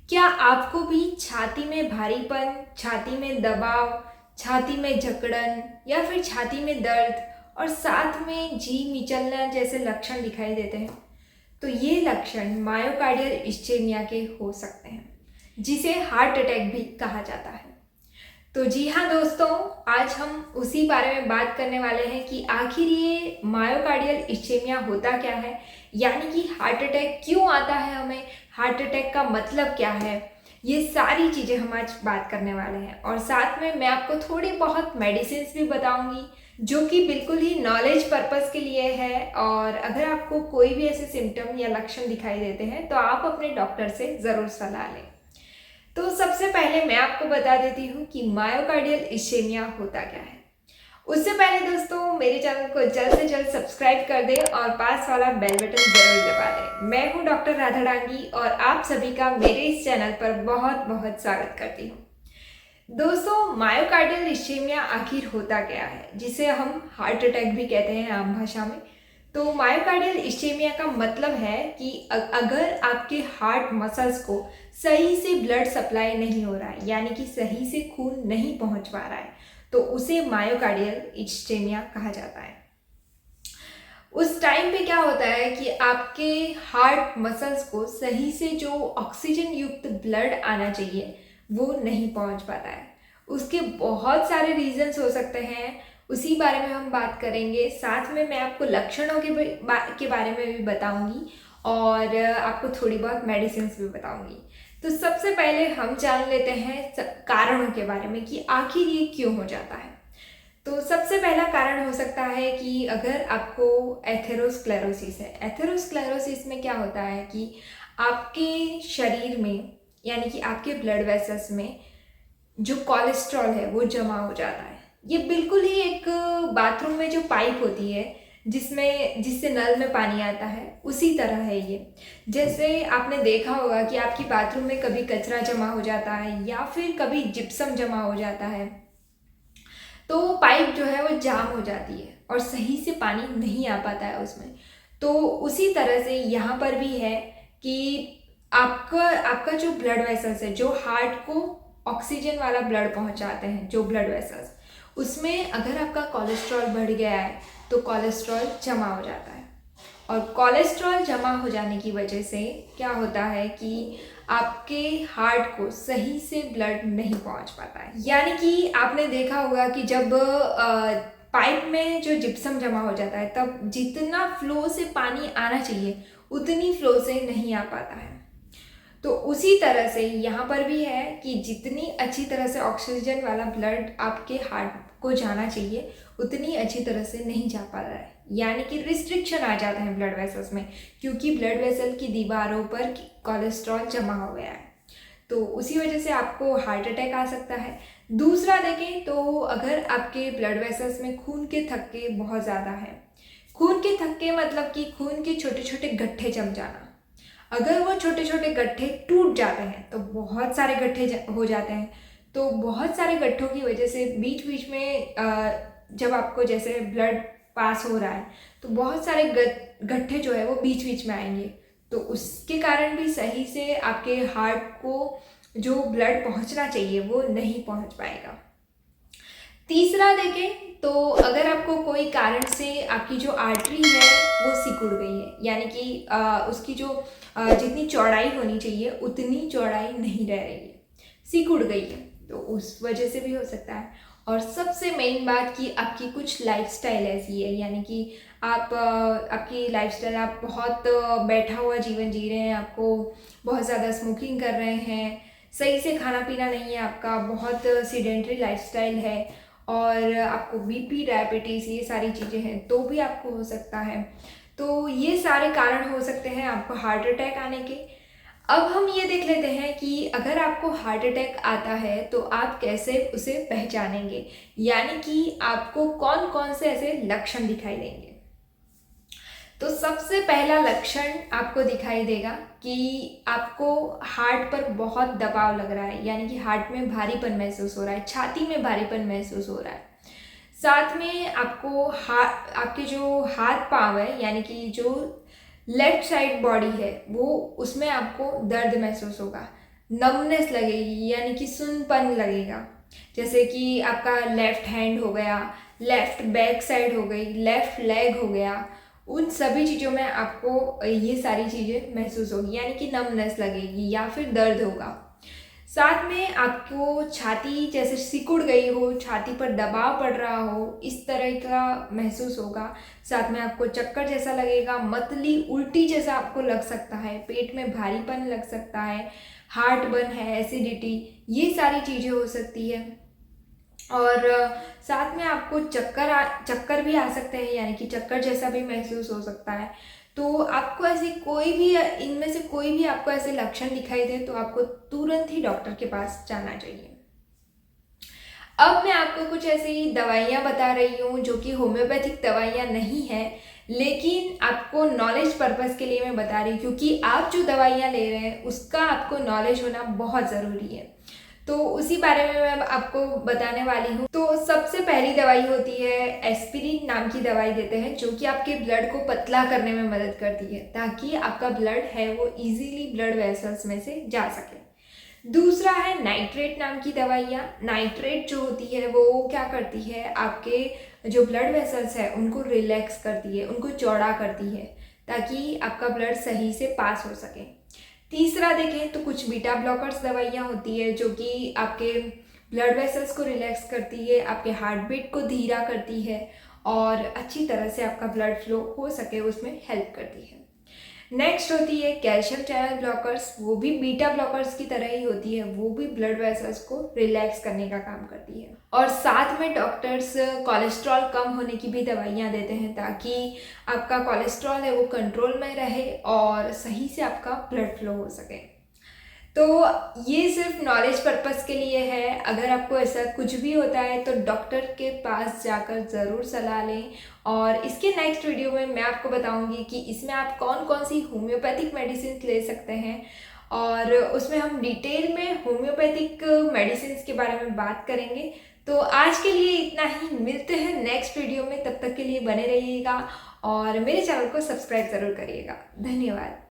क्या आपको भी छाती में भारीपन, छाती में दबाव, छाती में जकड़न या फिर छाती में दर्द और साथ में जी मिचलना जैसे लक्षण दिखाई देते हैं? तो ये लक्षण मायोकार्डियल इस्चेमिया के हो सकते हैं, जिसे हार्ट अटैक भी कहा जाता है। तो जी हाँ दोस्तों, आज हम उसी बारे में बात करने वाले हैं कि आखिर ये मायोकार्डियल इस्चेमिया होता क्या है, यानी कि हार्ट अटैक क्यों आता है हमें, हार्ट अटैक का मतलब क्या है। ये सारी चीज़ें हम आज बात करने वाले हैं और साथ में मैं आपको थोड़ी बहुत मेडिसिन भी बताऊंगी जो कि बिल्कुल ही नॉलेज पर्पस के लिए है। और अगर आपको कोई भी ऐसे सिम्टम या लक्षण दिखाई देते हैं तो आप अपने डॉक्टर से ज़रूर सलाह लें। तो सबसे पहले मैं आपको बता देती हूँ कि मायोकार्डियल इस्चेमिया होता क्या है। उससे पहले दोस्तों मेरे चैनल को जल्द से जल्द सब्सक्राइब कर दें और पास वाला बेल बटन जरूर दबा दें। मैं हूँ डॉक्टर राधा डांगी और आप सभी का मेरे इस चैनल पर बहुत बहुत स्वागत करती हूँ। दोस्तों, मायोकार्डियल इस्चेमिया आखिर होता क्या है, जिसे हम हार्ट अटैक भी कहते हैं आम भाषा में। तो मायोकार्डियल इस्चेमिया का मतलब है कि अगर आपके हार्ट मसल्स को सही से ब्लड सप्लाई नहीं हो रहा है, यानी कि सही से खून नहीं पहुंच पा रहा है, तो उसे मायोकार्डियल इस्चेमिया कहा जाता है। उस टाइम पे क्या होता है कि आपके हार्ट मसल्स को सही से जो ऑक्सीजन युक्त ब्लड आना चाहिए वो नहीं पहुंच पाता है। उसके बहुत सारे रीजंस हो सकते हैं, उसी बारे में हम बात करेंगे। साथ में मैं आपको लक्षणों के बारे में भी बताऊंगी और आपको थोड़ी बहुत मेडिसिन भी बताऊंगी। तो सबसे पहले हम जान लेते हैं कारणों के बारे में कि आखिर ये क्यों हो जाता है। तो सबसे पहला कारण हो सकता है कि अगर आपको एथेरोस्क्लेरोसिस है। एथेरोस्क्लेरोसिस में क्या होता है कि आपके शरीर में, यानी कि आपके ब्लड वेसल्स में जो कोलेस्ट्रॉल है वो जमा हो जाता है। ये बिल्कुल ही एक बाथरूम में जो पाइप होती है जिससे नल में पानी आता है, उसी तरह है ये। जैसे आपने देखा होगा कि आपकी बाथरूम में कभी कचरा जमा हो जाता है या फिर कभी जिप्सम जमा हो जाता है, तो पाइप जो है वो जाम हो जाती है और सही से पानी नहीं आ पाता है उसमें। तो उसी तरह से यहाँ पर भी है कि आपका आपका जो ब्लड वेसल्स है, जो हार्ट को ऑक्सीजन वाला ब्लड पहुँचाते हैं, जो ब्लड वेसल्स, उसमें अगर आपका कोलेस्ट्रॉल बढ़ गया है तो कोलेस्ट्रॉल जमा हो जाता है। और कोलेस्ट्रॉल जमा हो जाने की वजह से क्या होता है कि आपके हार्ट को सही से ब्लड नहीं पहुंच पाता है। यानी कि आपने देखा होगा कि जब पाइप में जो जिप्सम जमा हो जाता है तब जितना फ्लो से पानी आना चाहिए उतनी फ्लो से नहीं आ पाता है। तो उसी तरह से यहाँ पर भी है कि जितनी अच्छी तरह से ऑक्सीजन वाला ब्लड आपके हार्ट को जाना चाहिए उतनी अच्छी तरह से नहीं जा पा रहा है, यानी कि रिस्ट्रिक्शन आ जाते हैं ब्लड वेसल्स में, क्योंकि ब्लड वेसल की दीवारों पर कोलेस्ट्रॉल जमा हो गया है। तो उसी वजह से आपको हार्ट अटैक आ सकता है। दूसरा देखें तो अगर आपके ब्लड वेसल्स में खून के थक्के बहुत ज़्यादा हैं, खून के थक्के मतलब कि खून के छोटे छोटे गड्ढे जम जाना। अगर वो छोटे छोटे गड्ढे टूट जाते हैं तो बहुत सारे गड्ढे हो जाते हैं। तो बहुत सारे गड्ढों की वजह से बीच बीच में जब आपको जैसे ब्लड पास हो रहा है तो बहुत सारे गड्ढे जो है वो बीच बीच में आएंगे। तो उसके कारण भी सही से आपके हार्ट को जो ब्लड पहुंचना चाहिए वो नहीं पहुंच पाएगा। तीसरा देखें तो अगर आपको कोई कारण से आपकी जो आर्टरी है वो सिकुड़ गई है, यानी कि उसकी जो जितनी चौड़ाई होनी चाहिए उतनी चौड़ाई नहीं रह रही है, सिकुड़ गई है, तो उस वजह से भी हो सकता है। और सबसे मेन बात कि आपकी कुछ लाइफस्टाइल ऐसी है, यानी कि आपकी लाइफस्टाइल, आप बहुत बैठा हुआ जीवन जी रहे हैं, आपको बहुत ज़्यादा स्मोकिंग कर रहे हैं, सही से खाना पीना नहीं है आपका, बहुत सीडेंटरी लाइफस्टाइल है और आपको बीपी, डायबिटीज़, ये सारी चीज़ें हैं तो भी आपको हो सकता है। तो ये सारे कारण हो सकते हैं आपको हार्ट अटैक आने के। अब हम ये देख लेते हैं कि अगर आपको हार्ट अटैक आता है तो आप कैसे उसे पहचानेंगे, यानी कि आपको कौन कौन से ऐसे लक्षण दिखाई देंगे। तो सबसे पहला लक्षण आपको दिखाई देगा कि आपको हार्ट पर बहुत दबाव लग रहा है, यानी कि हार्ट में भारीपन महसूस हो रहा है, छाती में भारीपन महसूस हो रहा है। साथ में आपको आपके जो हाथ पाँव है, यानी कि जो लेफ्ट साइड बॉडी है वो, उसमें आपको दर्द महसूस होगा। नमनेस लगेगी, यानी कि सुनपन लगेगा। जैसे कि आपका लेफ्ट हैंड हो गया, लेफ्ट बैक साइड हो गई, लेफ्ट लेग हो गया, उन सभी चीज़ों में आपको ये सारी चीज़ें महसूस होगी, यानी कि नमनेस लगेगी या फिर दर्द होगा। साथ में आपको छाती जैसे सिकुड़ गई हो, छाती पर दबाव पड़ रहा हो, इस तरह का महसूस होगा। साथ में आपको चक्कर जैसा लगेगा, मतली उल्टी जैसा आपको लग सकता है, पेट में भारीपन लग सकता है, हार्ट बर्न है, एसिडिटी, ये सारी चीज़ें हो सकती है। और साथ में आपको चक्कर भी आ सकते हैं, यानी कि चक्कर जैसा भी महसूस हो सकता है। तो आपको ऐसी कोई भी इनमें से कोई भी आपको ऐसे लक्षण दिखाई दे तो आपको तुरंत ही डॉक्टर के पास जाना चाहिए। अब मैं आपको कुछ ऐसी दवाइयाँ बता रही हूँ जो कि होम्योपैथिक दवाइयाँ नहीं है, लेकिन आपको नॉलेज पर्पज़ के लिए मैं बता रही हूँ, क्योंकि आप जो दवाइयाँ ले रहे हैं उसका आपको नॉलेज होना बहुत ज़रूरी है। तो उसी बारे में मैं आपको बताने वाली हूँ। तो सबसे पहली दवाई होती है एस्पिरिन नाम की दवाई देते हैं, जो कि आपके ब्लड को पतला करने में मदद करती है, ताकि आपका ब्लड है वो इजीली ब्लड वेसल्स में से जा सके। दूसरा है नाइट्रेट नाम की दवाइयाँ। नाइट्रेट जो होती है वो क्या करती है, आपके जो ब्लड वेसल्स है उनको रिलैक्स करती है, उनको चौड़ा करती है, ताकि आपका ब्लड सही से पास हो सके। तीसरा देखें तो कुछ बीटा ब्लॉकर्स दवाइयाँ होती है जो कि आपके ब्लड वेसल्स को रिलैक्स करती है, आपके हार्ट बीट को धीरा करती है और अच्छी तरह से आपका ब्लड फ्लो हो सके उसमें हेल्प करती है। नेक्स्ट होती है कैल्शियम चैनल ब्लॉकर्स। वो भी बीटा ब्लॉकर्स की तरह ही होती है, वो भी ब्लड वेसल्स को रिलैक्स करने का काम करती है। और साथ में डॉक्टर्स कोलेस्ट्रॉल कम होने की भी दवाइयाँ देते हैं, ताकि आपका कोलेस्ट्रॉल है वो कंट्रोल में रहे और सही से आपका ब्लड फ्लो हो सके। तो ये सिर्फ नॉलेज पर्पस के लिए है। अगर आपको ऐसा कुछ भी होता है तो डॉक्टर के पास जाकर ज़रूर सलाह लें। और इसके नेक्स्ट वीडियो में मैं आपको बताऊंगी कि इसमें आप कौन कौन सी होम्योपैथिक मेडिसिन ले सकते हैं, और उसमें हम डिटेल में होम्योपैथिक मेडिसिन के बारे में बात करेंगे। तो आज के लिए इतना ही, मिलते हैं नेक्स्ट वीडियो में। तब तक के लिए बने रहिएगा और मेरे चैनल को सब्सक्राइब ज़रूर करिएगा। धन्यवाद।